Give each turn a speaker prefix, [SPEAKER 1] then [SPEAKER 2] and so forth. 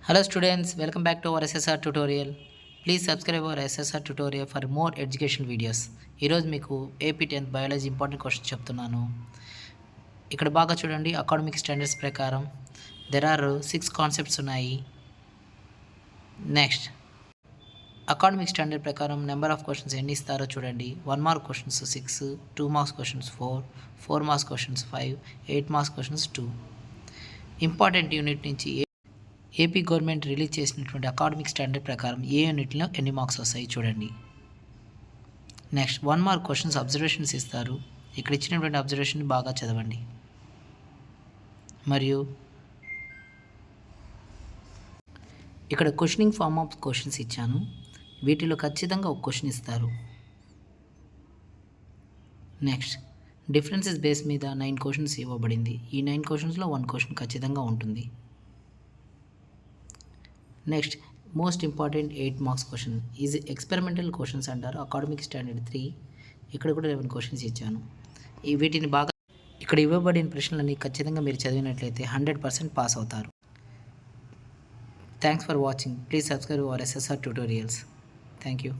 [SPEAKER 1] Hello students, welcome back to our SSR tutorial. Please subscribe our SSR tutorial for more educational videos. ఈరోజు మీకు AP 10th biology important questions చెప్తున్నాను. ఇక్కడ బాగా చూడండి. Academic standards ప్రకారం there are 6 concepts ఉన్నాయి. Next academic standard ప్రకారం number of questions ఎన్ని ఇస్తారో చూడండి. 1 mark questions 6, 2 marks questions 4, 4 marks questions 5, 8 marks questions 2. Important unit నుంచి ఏపీ గవర్నమెంట్ రిలీజ్ చేసినటువంటి అకాడమిక్ స్టాండర్డ్ ప్రకారం ఏ యూనిట్లో ఎన్ని మార్క్స్ వస్తాయి చూడండి. నెక్స్ట్ 1 మార్క్ క్వశ్చన్స్ అబ్జర్వేషన్స్ ఇస్తారు. ఇక్కడ ఇచ్చినటువంటి అబ్జర్వేషన్ బాగా చదవండి. మరియు ఇక్కడ క్వశ్చనింగ్ ఫార్మ్ ఆఫ్ క్వశ్చన్స్ ఇచ్చాను. వీటిలో ఖచ్చితంగా ఒక క్వశ్చన్ ఇస్తారు. నెక్స్ట్ డిఫరెన్సెస్ బేస్ మీద 9 క్వశ్చన్స్ ఇవ్వబడింది. ఈ 9 క్వశ్చన్స్లో 1 క్వశ్చన్ ఖచ్చితంగా ఉంటుంది. Next most important 8 marks question is experimental questions అంటారు. అకాడమిక్ స్టాండర్డ్ 3 ఇక్కడ కూడా 11 క్వశ్చన్స్ ఇచ్చాను. వీటిని బాగా ఇక్కడ ఇవ్వబడిన ప్రశ్నలన్నీ ఖచ్చితంగా మీరు చదివినట్లయితే 100% పాస్ అవుతారు. Thanks for watching. Please subscribe our SSR tutorials. Thank you.